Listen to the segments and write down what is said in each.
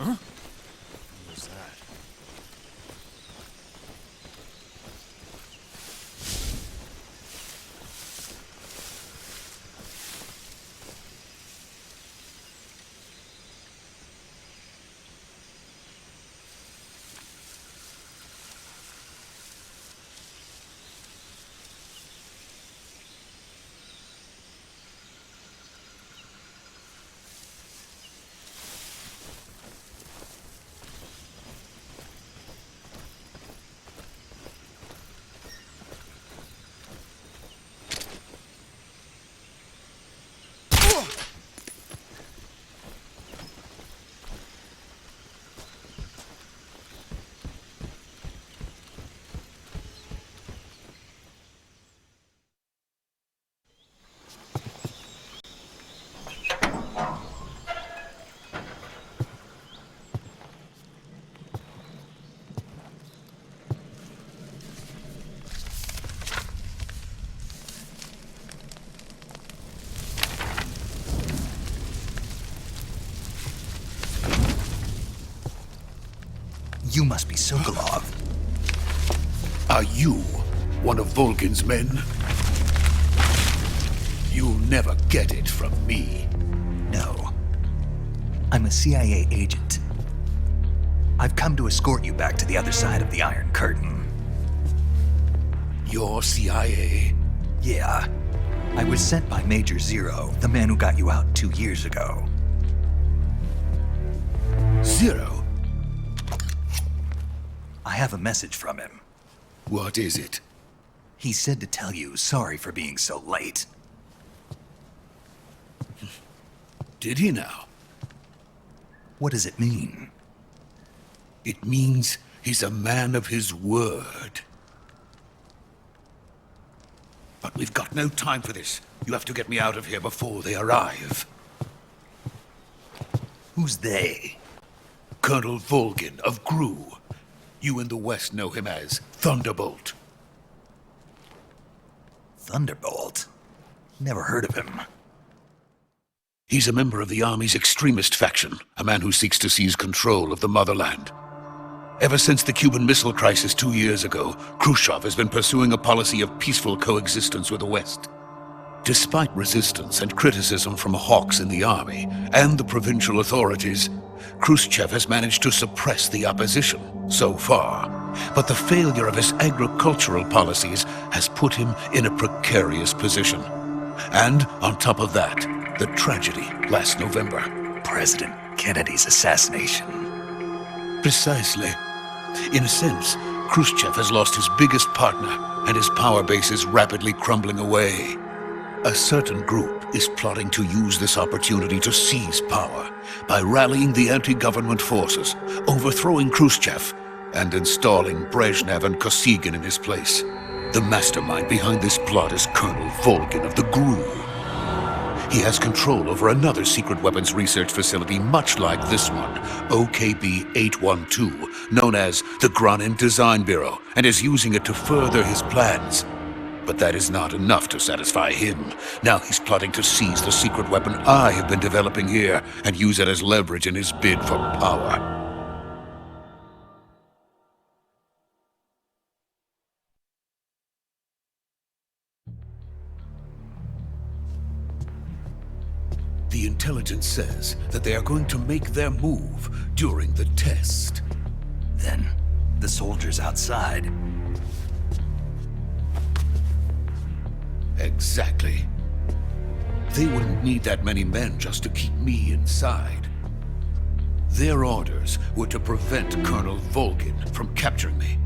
Huh? What was that? You must be Sokolov. Are you one of Volgin's men? You'll never get it from me. No. I'm a CIA agent. I've come to escort you back to the other side of the Iron Curtain. You're CIA? Yeah. I was sent by Major Zero, the man who got you out 2 years ago. Zero? I have a message from him. What is it? He said to tell you sorry for being so late. Did he now? What does it mean? It means he's a man of his word. But we've got no time for this. You have to get me out of here before they arrive. Who's they? Colonel Volgin of GRU. You in the West know him as Thunderbolt. Thunderbolt? Never heard of him. He's a member of the Army's extremist faction, a man who seeks to seize control of the motherland. Ever since the Cuban Missile Crisis 2 years ago, Khrushchev has been pursuing a policy of peaceful coexistence with the West. Despite resistance and criticism from hawks in the army and the provincial authorities, Khrushchev has managed to suppress the opposition so far. But the failure of his agricultural policies has put him in a precarious position. And on top of that, the tragedy last November. President Kennedy's assassination. Precisely. In a sense, Khrushchev has lost his biggest partner, and his power base is rapidly crumbling away. A certain group is plotting to use this opportunity to seize power by rallying the anti-government forces, overthrowing Khrushchev, and installing Brezhnev and Kosygin in his place. The mastermind behind this plot is Colonel Volgin of the GRU. He has control over another secret weapons research facility much like this one, OKB-812, known as the Granin Design Bureau, and is using it to further his plans. But that is not enough to satisfy him. Now he's plotting to seize the secret weapon I have been developing here and use it as leverage in his bid for power. The intelligence says that they are going to make their move during the test. Then, the soldiers outside. Exactly. They wouldn't need that many men just to keep me inside. Their orders were to prevent Colonel Volgin from capturing me.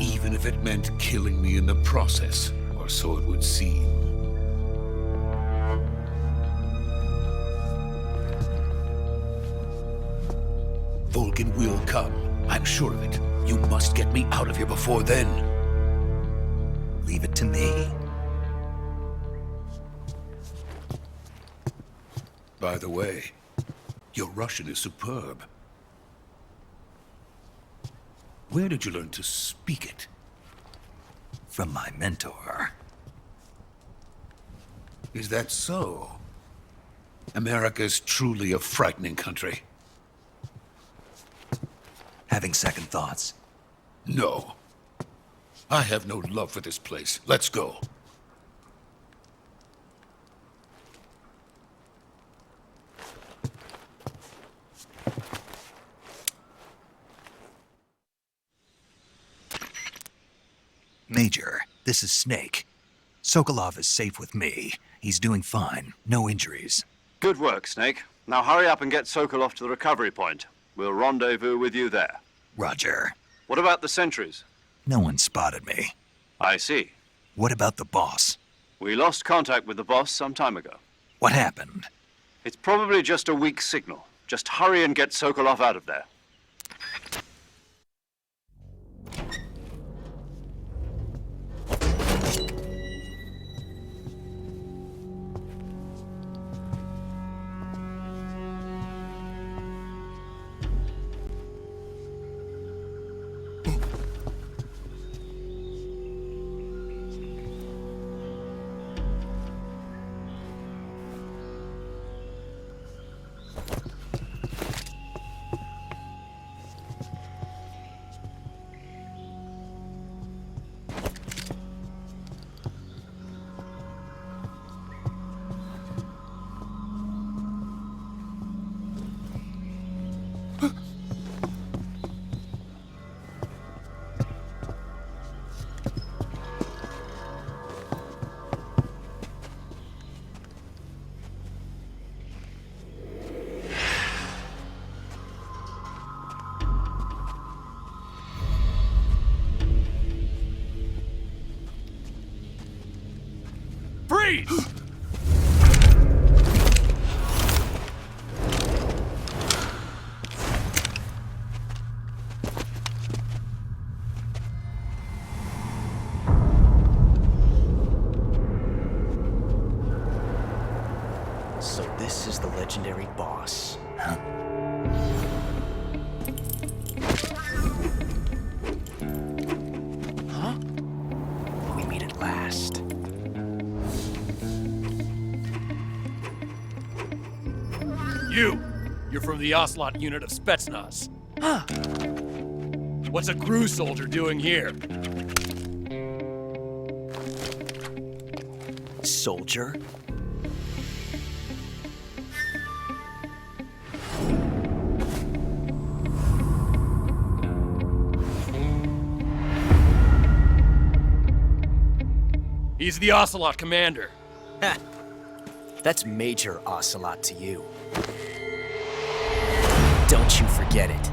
Even if it meant killing me in the process, or so it would seem. Volgin will come. I'm sure of it. You must get me out of here before then. Leave it to me. By the way, your Russian is superb. Where did you learn to speak it? From my mentor. Is that so? America's truly a frightening country. Having second thoughts? No. I have no love for this place. Let's go. Major, this is Snake. Sokolov is safe with me. He's doing fine. No injuries. Good work, Snake. Now hurry up and get Sokolov to the recovery point. We'll rendezvous with you there. Roger. What about the sentries? No one spotted me. I see. What about the boss? We lost contact with the boss some time ago. What happened? It's probably just a weak signal. Just hurry and get Sokolov out of there. Freeze! So this is the legendary boss. Huh? Huh? We meet at last. You're from the Ocelot unit of Spetsnaz. Huh. What's a crew soldier doing here? Soldier? He's the Ocelot commander. Ha! That's Major Ocelot to you. Don't you forget it.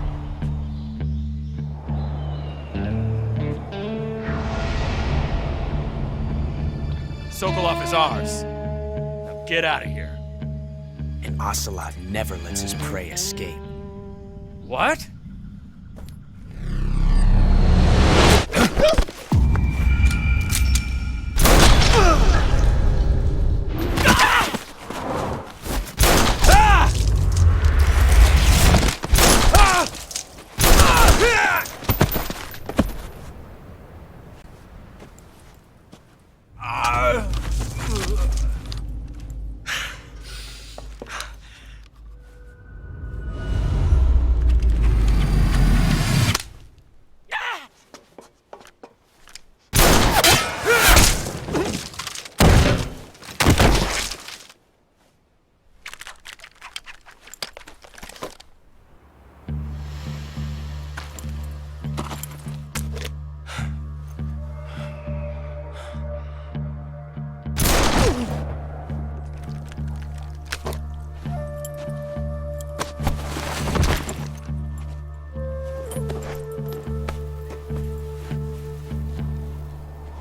Sokolov is ours. Now get out of here. And Ocelot never lets his prey escape. What?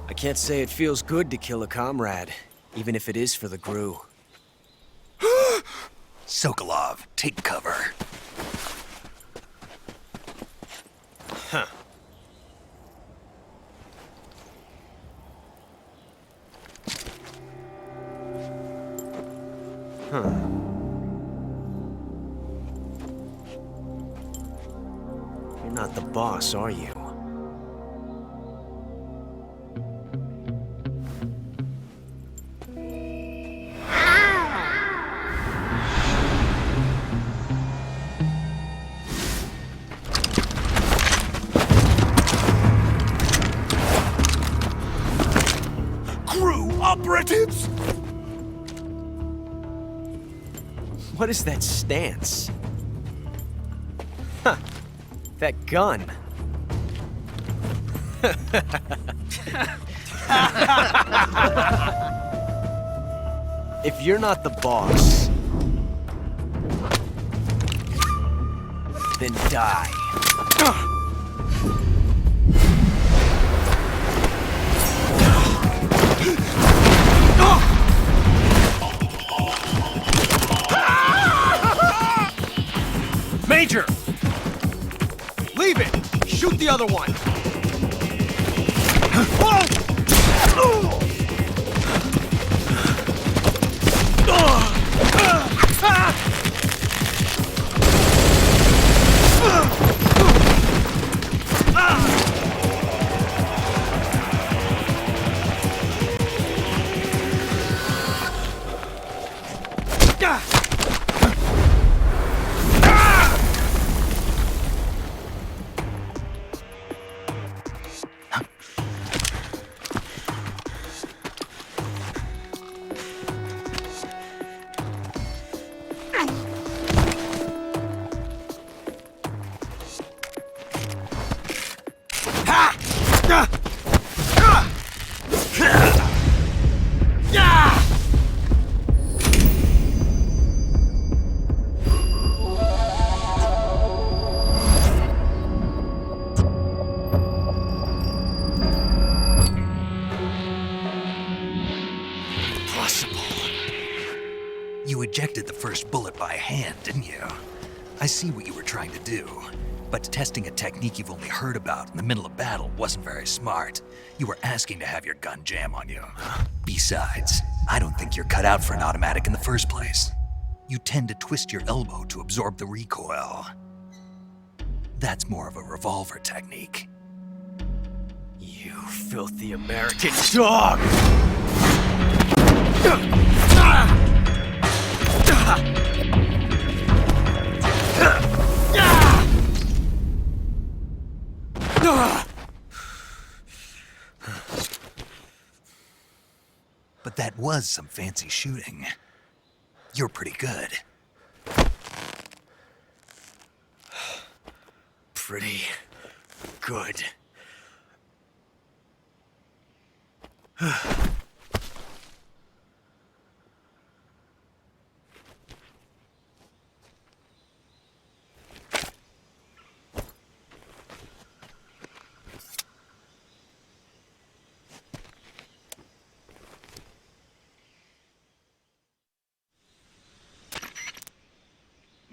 I can't say it feels good to kill a comrade, even if it is for the GRU. Sokolov, take cover. Huh. Huh. You're not the boss, are you? What is that stance? Huh. That gun. If you're not the boss, then die. Major! Leave it! Shoot the other one! You ejected the first bullet by hand, didn't you? I see what you were trying to do, but testing a technique you've only heard about in the middle of battle wasn't very smart. You were asking to have your gun jam on you. Besides, I don't think you're cut out for an automatic in the first place. You tend to twist your elbow to absorb the recoil. That's more of a revolver technique. You filthy American dog! But that was some fancy shooting. You're pretty good. Pretty good.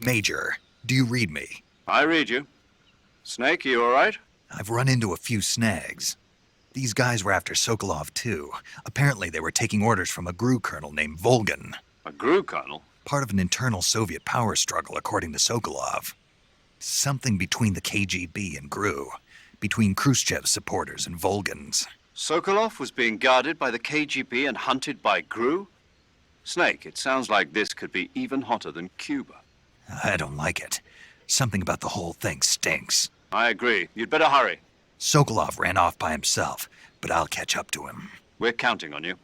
Major, do you read me? I read you. Snake, you all right? I've run into a few snags. These guys were after Sokolov too. Apparently they were taking orders from a GRU colonel named Volgan. A GRU colonel? Part of an internal Soviet power struggle, according to Sokolov. Something between the KGB and GRU. Between Khrushchev's supporters and Volgan's. Sokolov was being guarded by the KGB and hunted by GRU? Snake, it sounds like this could be even hotter than Cuba. I don't like it. Something about the whole thing stinks. I agree. You'd better hurry. Sokolov ran off by himself, but I'll catch up to him. We're counting on you.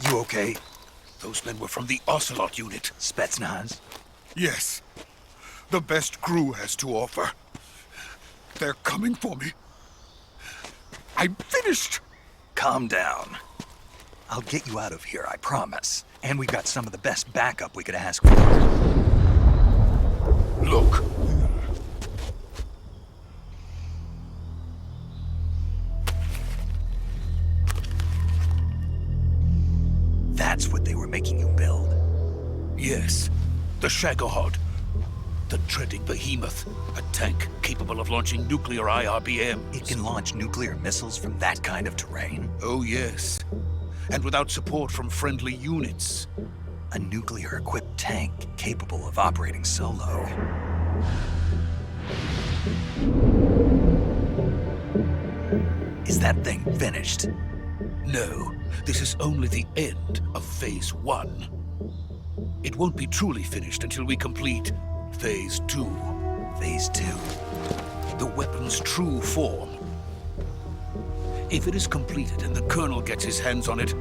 You okay? Those men were from the Ocelot unit. Spetsnaz? Yes. The best crew has to offer. They're coming for me. I'm finished! Calm down. I'll get you out of here, I promise. And we've got some of the best backup we could ask for. Look. That's what they were making you build? Yes. The Shagohod. The dreaded behemoth. A tank capable of launching nuclear IRBMs. It can launch nuclear missiles from that kind of terrain? Oh, yes. And without support from friendly units. A nuclear-equipped tank capable of operating solo. Is that thing finished? No, this is only the end of Phase 1. It won't be truly finished until we complete Phase 2. Phase 2? The weapon's true form. If it is completed and the Colonel gets his hands on it,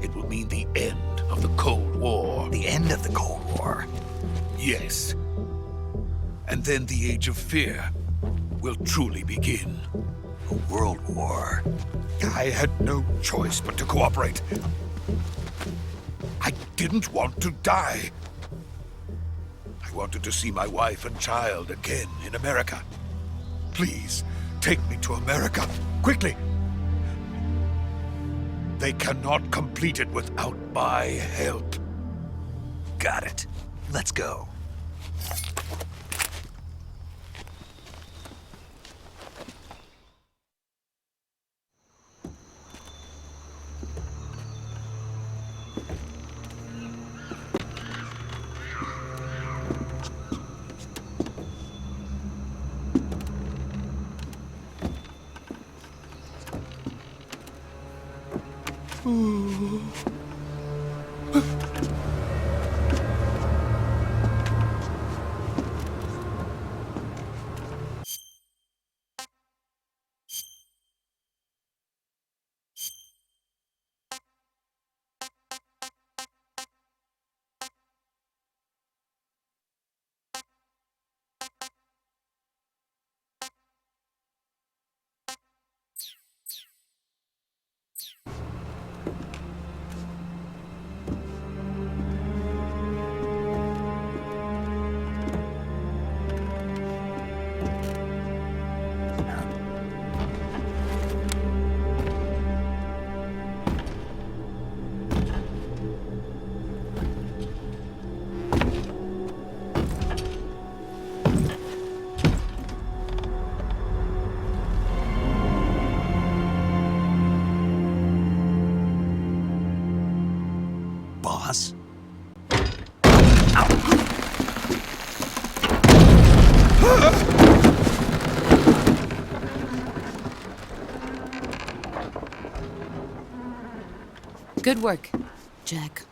it will mean the end of the Cold War. The end of the Cold War? Yes. And then the Age of Fear will truly begin. A world war? I had no choice but to cooperate. I didn't want to die. I wanted to see my wife and child again in America. Please, take me to America, quickly. They cannot complete it without my help. Got it. Let's go. Boss? Good work, Jack.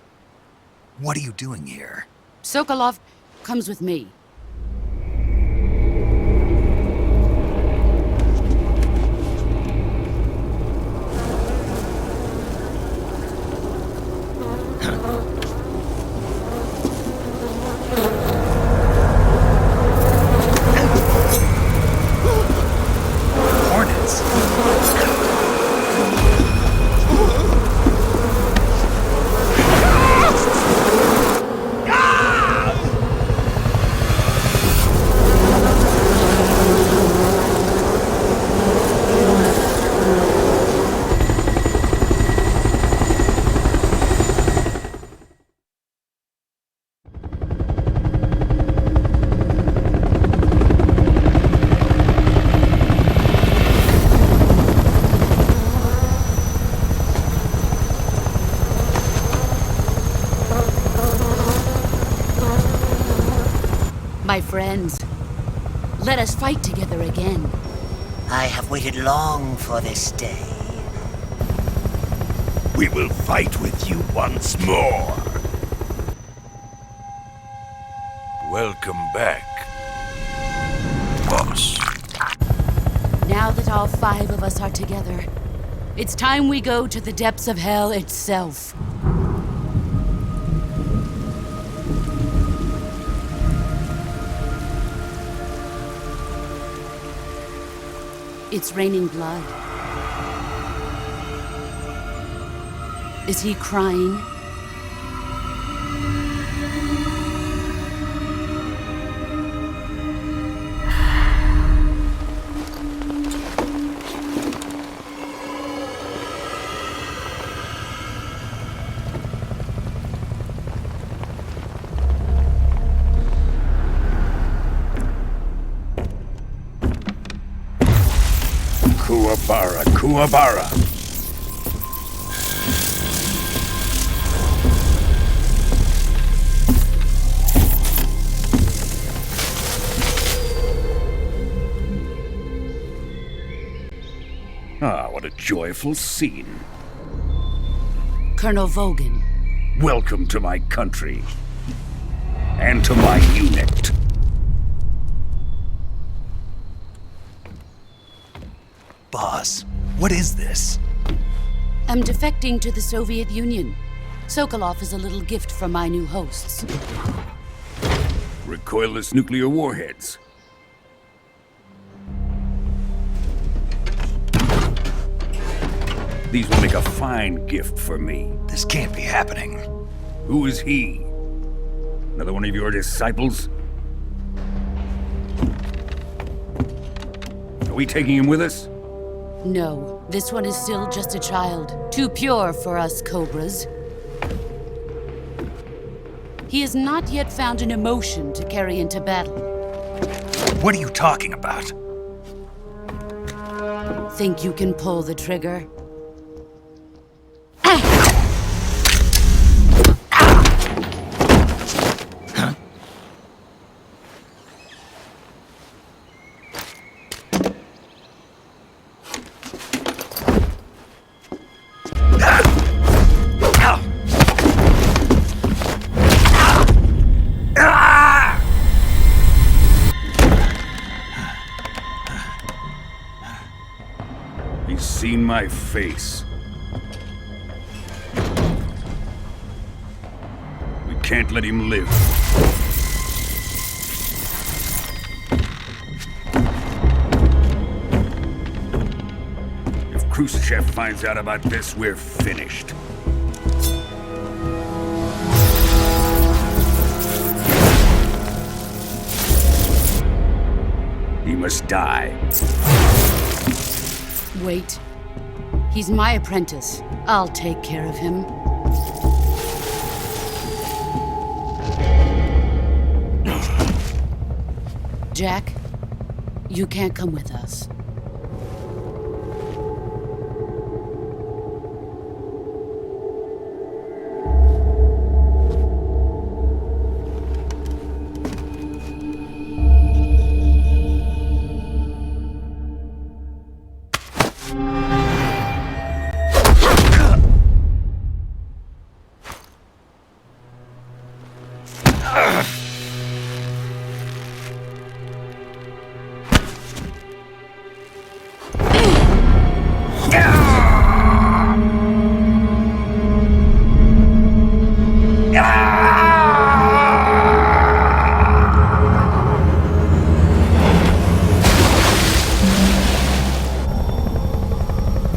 What are you doing here? Sokolov comes with me. Hornets? My friends, let us fight together again. I have waited long for this day. We will fight with you once more. Welcome back, boss. Now that all 5 of us are together, It's time we go to the depths of hell itself. It's raining blood. Is he crying? Kuwabara, Kuwabara. Ah, what a joyful scene. Colonel Vogan. Welcome to my country. And to my unit. Boss, what is this? I'm defecting to the Soviet Union. Sokolov is a little gift from my new hosts. Recoilless nuclear warheads. These will make a fine gift for me. This can't be happening. Who is he? Another one of your disciples? Are we taking him with us? No, this one is still just a child. Too pure for us Cobras. He has not yet found an emotion to carry into battle. What are you talking about? Think you can pull the trigger? He's seen my face. We can't let him live. If Khrushchev finds out about this, we're finished. He must die. Wait. He's my apprentice. I'll take care of him. Jack, you can't come with us.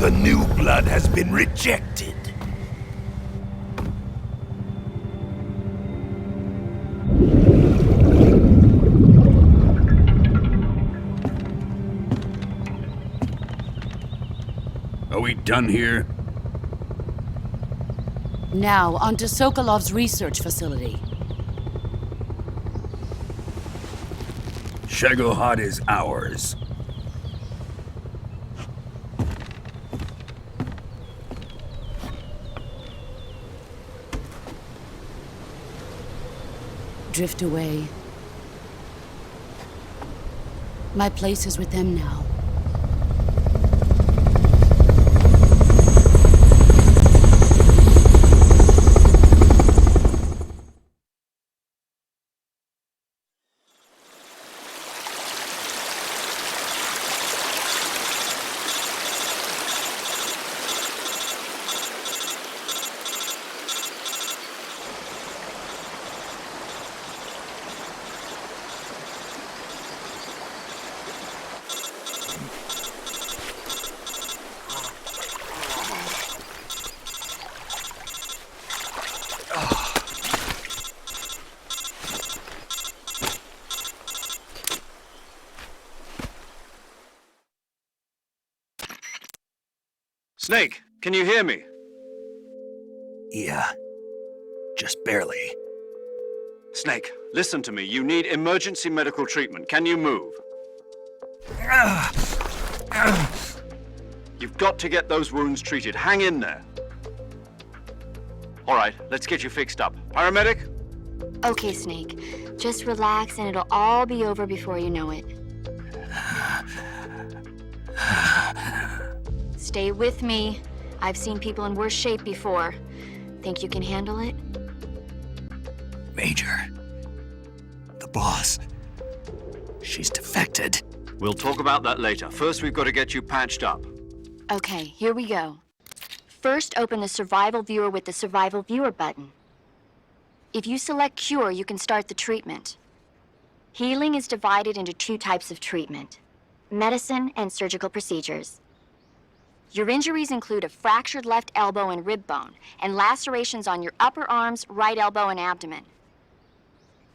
The new blood has been rejected. Are we done here? Now, onto Sokolov's research facility. Shagohod is ours. Drift away. My place is with them now. Snake, can you hear me? Yeah. Just barely. Snake, listen to me. You need emergency medical treatment. Can you move? You've got to get those wounds treated. Hang in there. All right, let's get you fixed up. Paramedic? Okay, Snake. Just relax and it'll all be over before you know it. Stay with me. I've seen people in worse shape before. Think you can handle it? Major. The boss. She's defected. We'll talk about that later. First, we've got to get you patched up. Okay, here we go. First, open the Survival Viewer with the Survival Viewer button. If you select Cure, you can start the treatment. Healing is divided into 2 types of treatment: medicine and surgical procedures. Your injuries include a fractured left elbow and rib bone, and lacerations on your upper arms, right elbow, and abdomen.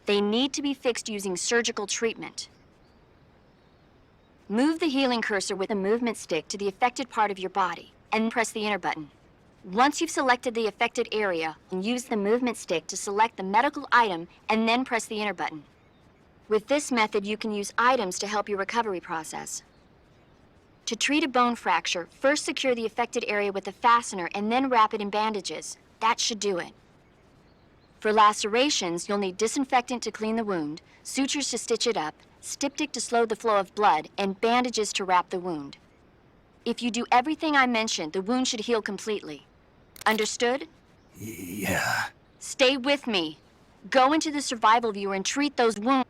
They need to be fixed using surgical treatment. Move the healing cursor with a movement stick to the affected part of your body, and press the enter button. Once you've selected the affected area, use the movement stick to select the medical item, and then press the enter button. With this method, you can use items to help your recovery process. To treat a bone fracture, first secure the affected area with a fastener and then wrap it in bandages. That should do it. For lacerations, you'll need disinfectant to clean the wound, sutures to stitch it up, styptic to slow the flow of blood, and bandages to wrap the wound. If you do everything I mentioned, the wound should heal completely. Understood? Yeah. Stay with me. Go into the Survival Viewer and treat those wounds.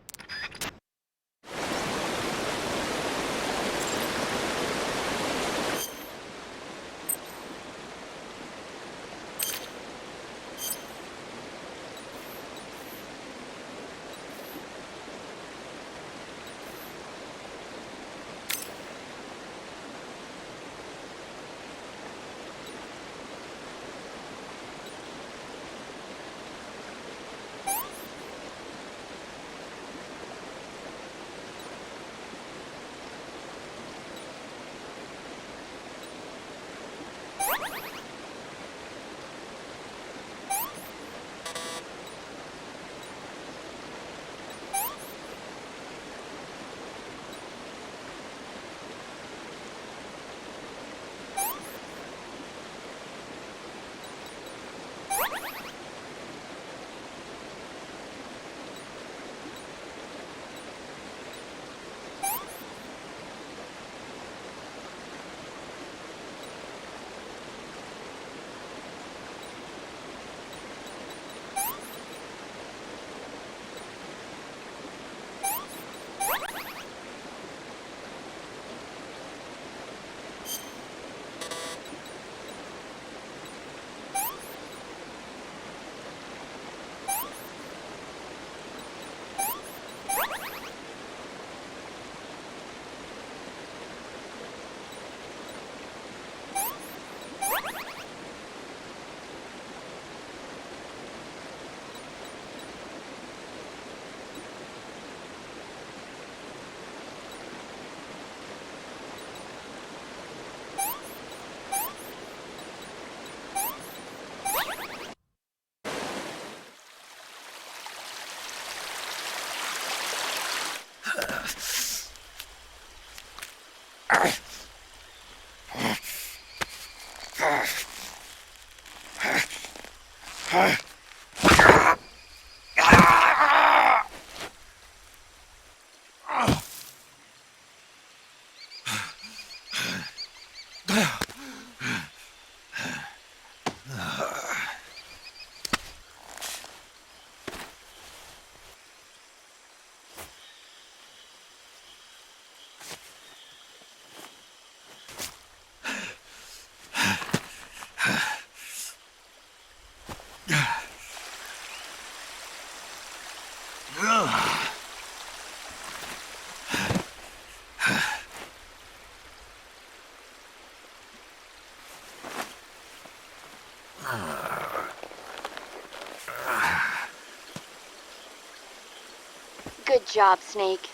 Good job, Snake.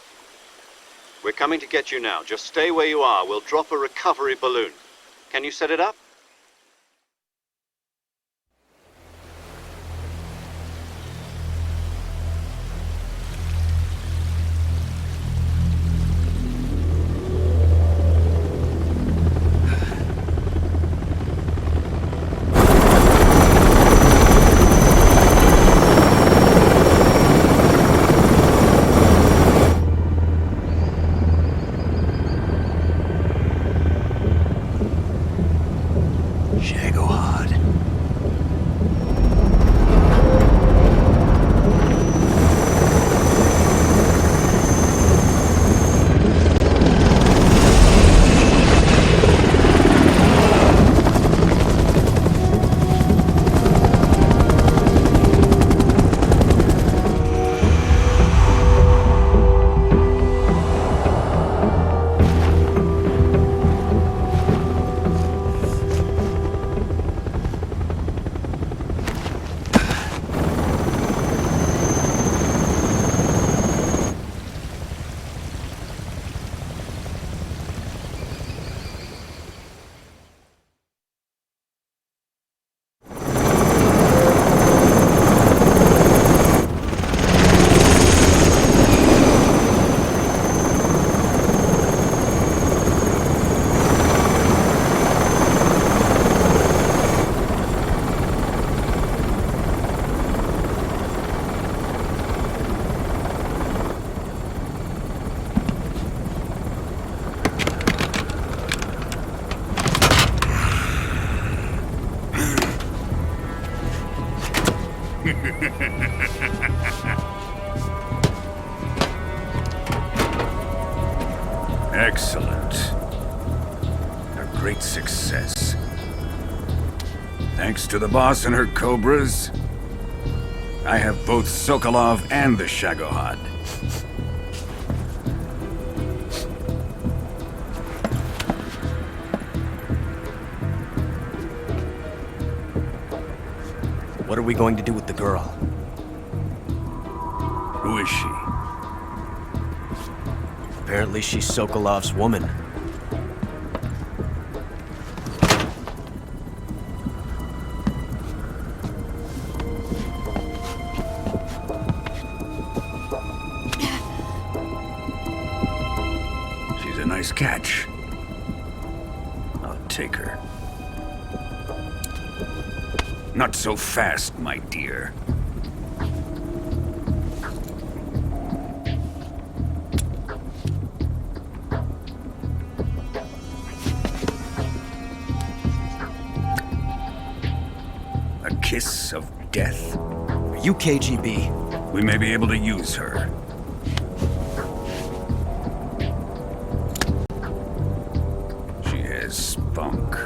We're coming to get you now. Just stay where you are. We'll drop a recovery balloon. Can you set it up? Excellent. A great success. Thanks to the boss and her cobras, I have both Sokolov and the Shagohod. What are we going to do with the girl? Who is she? Apparently she's Sokolov's woman. She's a nice catch. I'll take her. Not so fast, my dear. A kiss of death. Are you KGB? We may be able to use her. She has spunk.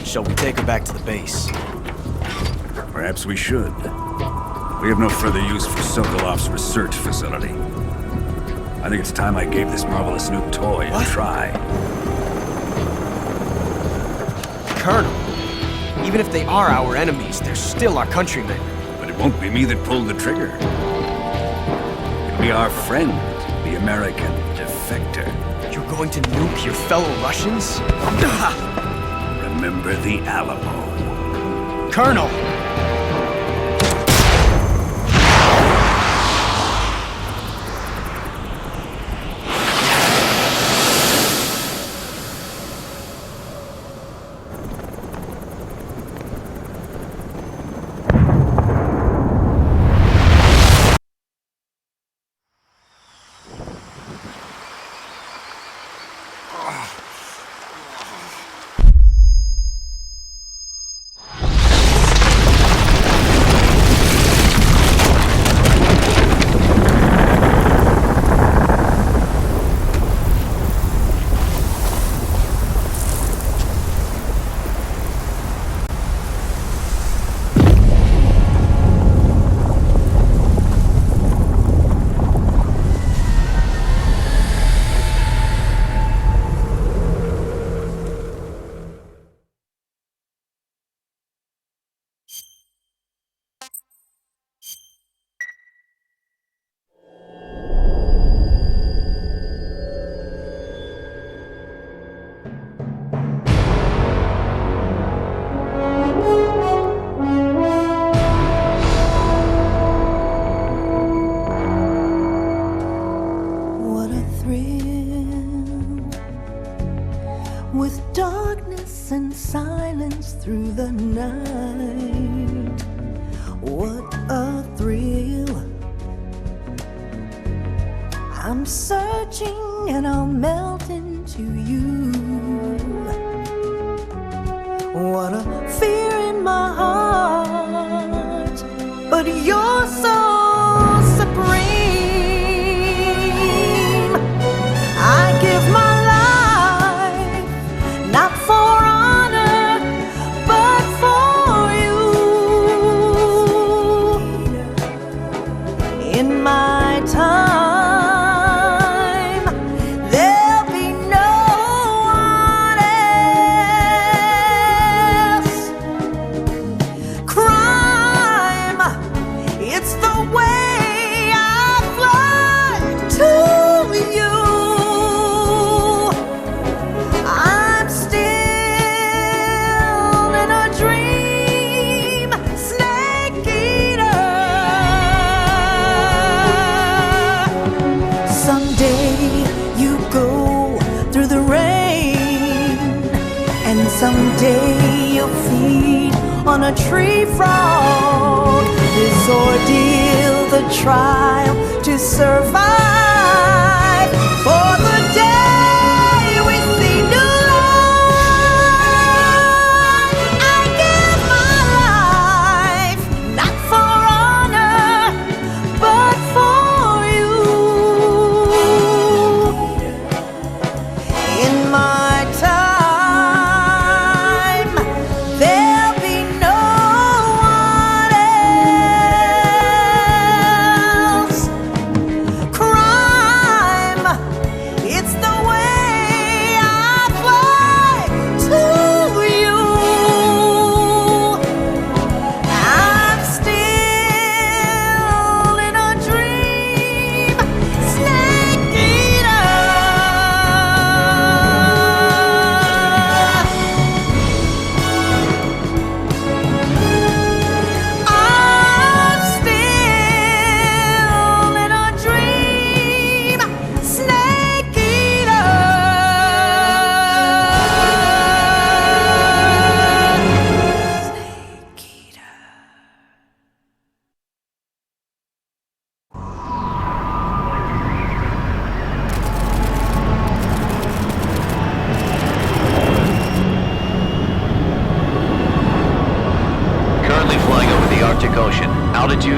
Shall we take her back to the base? Perhaps we should. We have no further use for Sokolov's research facility. I think it's time I gave this marvelous new toy a try. Colonel, even if they are our enemies, they're still our countrymen. But it won't be me that pulled the trigger. It'll be our friend, the American defector. You're going to nuke your fellow Russians? Remember the Alamo. Colonel! with darkness and silence through the night. What a thrill. I'm searching and I'll melt into you. What a fear in my heart, but you're so supreme. I give my life, not for honor, but for you. In my time, there'll be no one else. Crime, it's the way I fly to you. I'm still in a dream, snake eater. Someday you go through the rain, and someday you'll feed on a tree frog. This ordeal, the trial to survive, for the day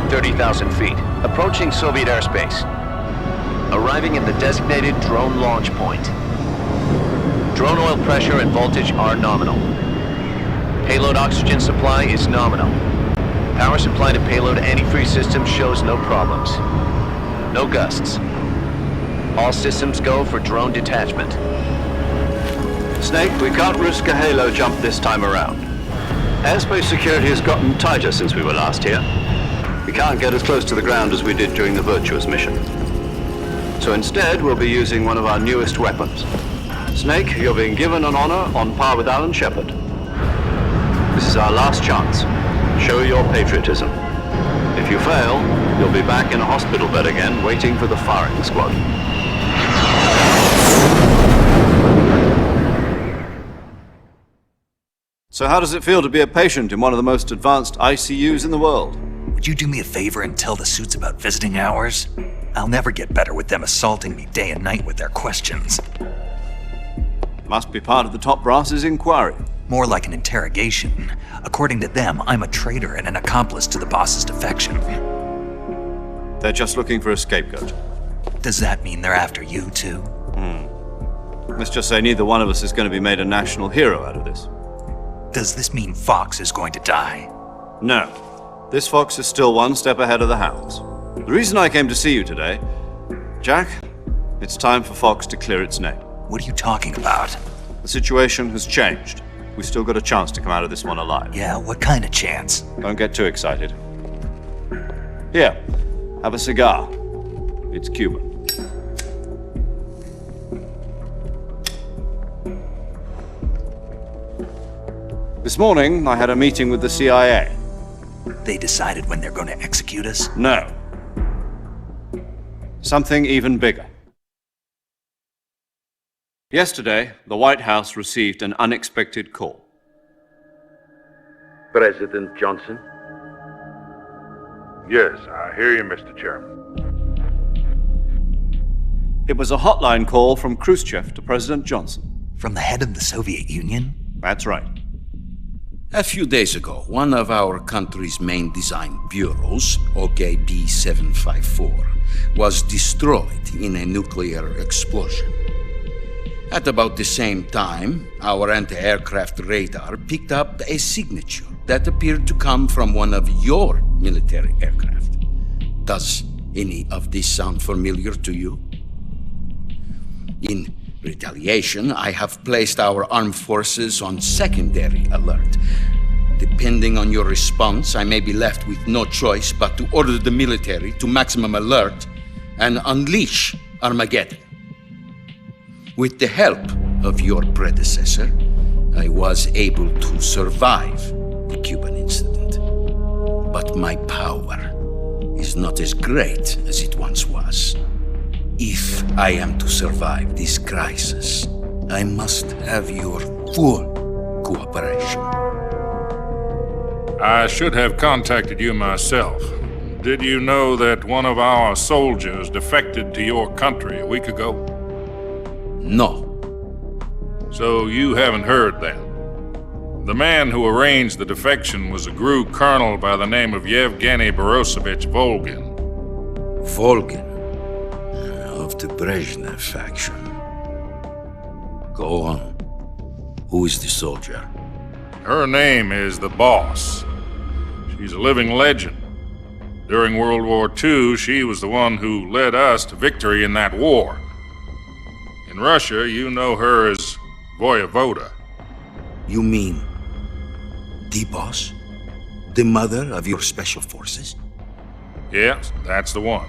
30,000 feet, approaching Soviet airspace. Arriving at the designated drone launch point. Drone oil pressure and voltage are nominal. Payload oxygen supply is nominal. Power supply to payload antifreeze system shows no problems. No gusts. All systems go for drone detachment. Snake, we can't risk a halo jump this time around. Airspace security has gotten tighter since we were last here. We can't get as close to the ground as we did during the Virtuous mission. So instead, we'll be using one of our newest weapons. Snake, you're being given an honor on par with Alan Shepard. This is our last chance. Show your patriotism. If you fail, you'll be back in a hospital bed again, waiting for the firing squad. So how does it feel to be a patient in one of the most advanced ICUs in the world? Would you do me a favor and tell the suits about visiting hours? I'll never get better with them assaulting me day and night with their questions. Must be part of the top brass's inquiry. More like an interrogation. According to them, I'm a traitor and an accomplice to the boss's defection. They're just looking for a scapegoat. Does that mean they're after you, too? Let's just say neither one of us is going to be made a national hero out of this. Does this mean Fox is going to die? No. This fox is still one step ahead of the hounds. The reason I came to see you today, Jack, it's time for Fox to clear its name. What are you talking about? The situation has changed. We still got a chance to come out of this one alive. Yeah, what kind of chance? Don't get too excited. Here, have a cigar. It's Cuban. This morning, I had a meeting with the CIA. They decided when they're going to execute us? No. Something even bigger. Yesterday, the White House received an unexpected call. President Johnson? Yes, I hear you, Mr. Chairman. It was a hotline call from Khrushchev to President Johnson. From the head of the Soviet Union? That's right. A few days ago, one of our country's main design bureaus, OKB 754, was destroyed in a nuclear explosion. At about the same time, our anti-aircraft radar picked up a signature that appeared to come from one of your military aircraft. Does any of this sound familiar to you? In retaliation, I have placed our armed forces on secondary alert. Depending on your response, I may be left with no choice but to order the military to maximum alert and unleash Armageddon. With the help of your predecessor, I was able to survive the Cuban incident. But my power is not as great as it once was. If I am to survive this crisis, I must have your full cooperation. I should have contacted you myself. Did you know that one of our soldiers defected to your country a week ago? No. So you haven't heard then. The man who arranged the defection was a GRU colonel by the name of Yevgeny Borosovich Volgin. Volgin? Of the Brezhnev faction. Go on. Who is the soldier? Her name is the Boss. She's a living legend. During World War II, she was the one who led us to victory in that war. In Russia, you know her as Voyevoda. You mean the Boss? The mother of your special forces? Yes, that's the one.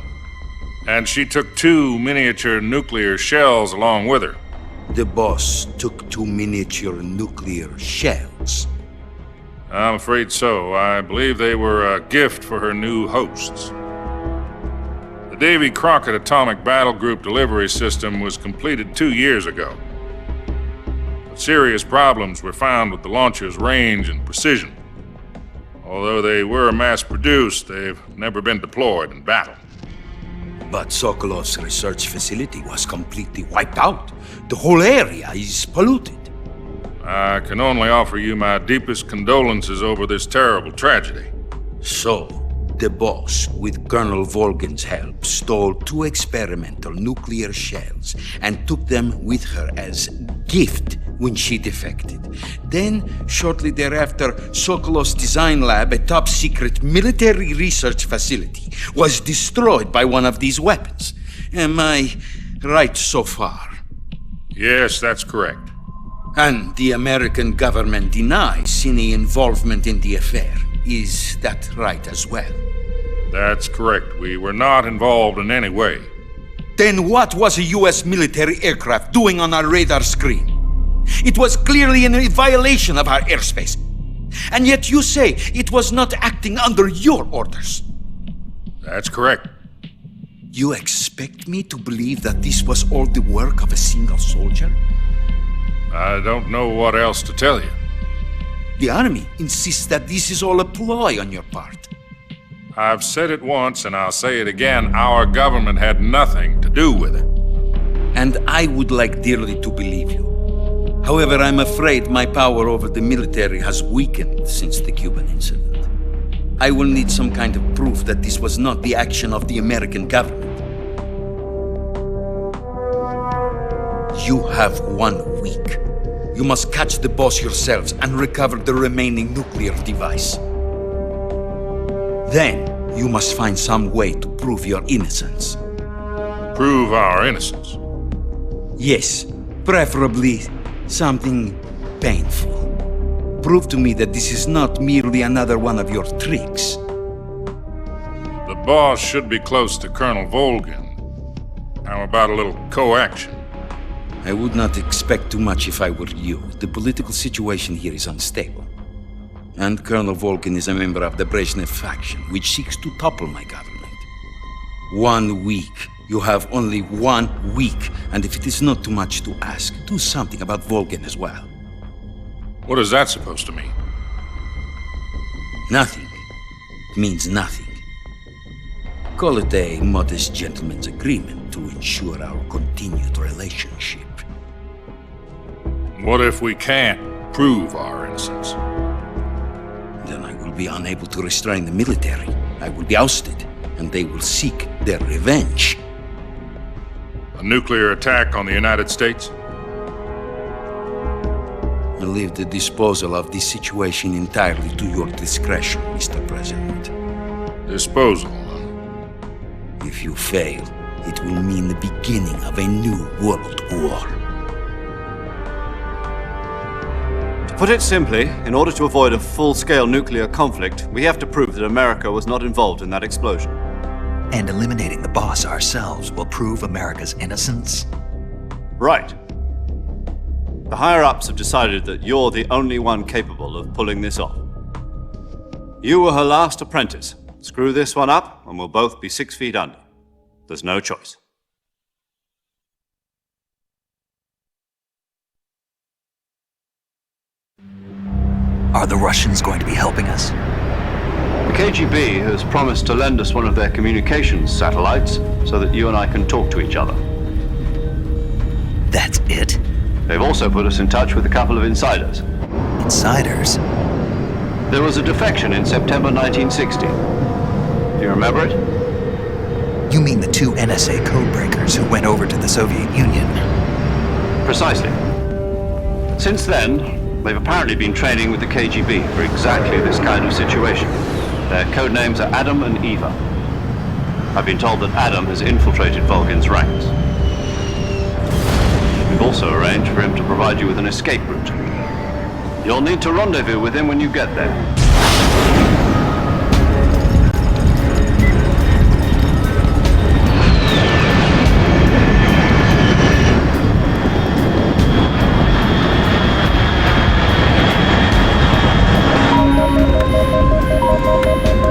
And she took 2 miniature nuclear shells along with her. The Boss took 2 miniature nuclear shells? I'm afraid so. I believe they were a gift for her new hosts. The Davy Crockett Atomic Battle Group delivery system was completed 2 years ago. But serious problems were found with the launcher's range and precision. Although they were mass-produced, they've never been deployed in battle. But Sokolov's research facility was completely wiped out. The whole area is polluted. I can only offer you my deepest condolences over this terrible tragedy. So, The boss, with Colonel Volgin's help, stole 2 experimental nuclear shells and took them with her as gift when she defected. Then, shortly thereafter, Sokolov's design lab, a top-secret military research facility, was destroyed by one of these weapons. Am I right so far? Yes, that's correct. And the American government denies any involvement in the affair. Is that right as well? That's correct. We were not involved in any way. Then what was a U.S. military aircraft doing on our radar screen? It was clearly in a violation of our airspace. And yet you say it was not acting under your orders. That's correct. You expect me to believe that this was all the work of a single soldier? I don't know what else to tell you. The Army insists that this is all a ploy on your part. I've said it once and I'll say it again. Our government had nothing to do with it. And I would like dearly to believe you. However, I'm afraid my power over the military has weakened since the Cuban incident. I will need some kind of proof that this was not the action of the American government. You have 1 week. You must catch the boss yourselves and recover the remaining nuclear device. Then, you must find some way to prove your innocence. Prove our innocence? Yes, preferably something painful. Prove to me that this is not merely another one of your tricks. The boss should be close to Colonel Volgin. How about a little coaction? I would not expect too much if I were you. The political situation here is unstable. And Colonel Volgin is a member of the Brezhnev faction, which seeks to topple my government. 1 week. You have only 1 week, and if it is not too much to ask, do something about Volgin as well. What is that supposed to mean? Nothing. It means nothing. Call it a modest gentleman's agreement to ensure our continued relationship. What if we can't prove our innocence? Then I will be unable to restrain the military. I will be ousted, and they will seek their revenge. A nuclear attack on the United States? I leave the disposal of this situation entirely to your discretion, Mr. President. Disposal? If you fail, it will mean the beginning of a new world war. To put it simply, in order to avoid a full-scale nuclear conflict, we have to prove that America was not involved in that explosion. And eliminating the boss ourselves will prove America's innocence? Right. The higher-ups have decided that you're the only one capable of pulling this off. You were her last apprentice. Screw this one up, and we'll both be 6 feet under. There's no choice. Are the Russians going to be helping us? The KGB has promised to lend us one of their communications satellites so that you and I can talk to each other. That's it? They've also put us in touch with a couple of insiders. Insiders? There was a defection in September 1960. Do you remember it? You mean the 2 NSA codebreakers who went over to the Soviet Union? Precisely. Since then, they've apparently been training with the KGB for exactly this kind of situation. Their codenames are Adam and Eva. I've been told that Adam has infiltrated Volgin's ranks. We've also arranged for him to provide you with an escape route. You'll need to rendezvous with him when you get there.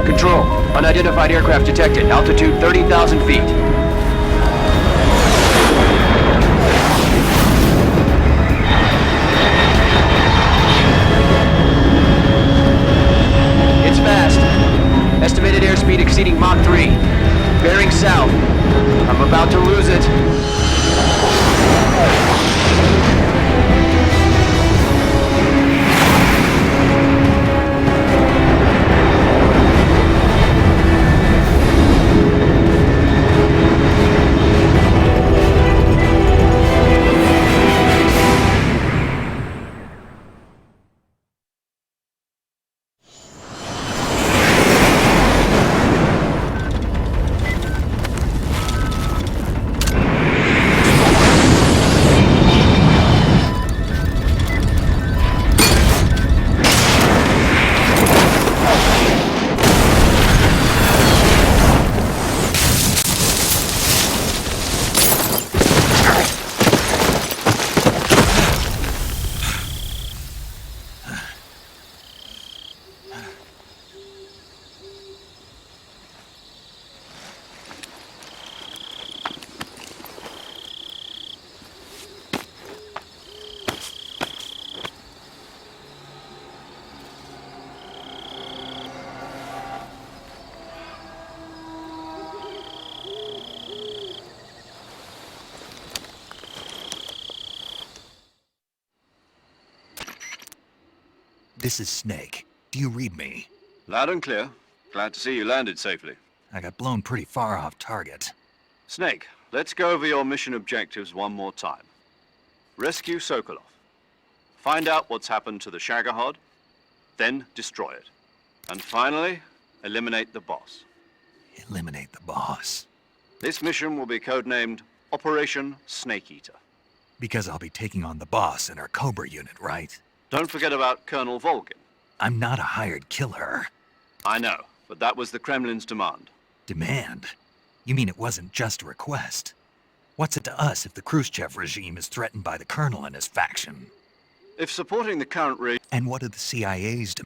Control. Unidentified aircraft detected. Altitude 30,000 feet. It's fast. Estimated airspeed exceeding Mach 3. Bearing south. I'm about to lose it. This is Snake. Do you read me? Loud and clear. Glad to see you landed safely. I got blown pretty far off target. Snake, let's go over your mission objectives one more time. Rescue Sokolov. Find out what's happened to the Shagohod, then destroy it. And finally, eliminate the boss. Eliminate the boss. This mission will be codenamed Operation Snake Eater. Because I'll be taking on the boss in our Cobra unit, right? Don't forget about Colonel Volgin. I'm not a hired killer. I know, but that was the Kremlin's demand. Demand? You mean it wasn't just a request? What's it to us if the Khrushchev regime is threatened by the Colonel and his faction? If supporting the current regime... And what do the CIA's do?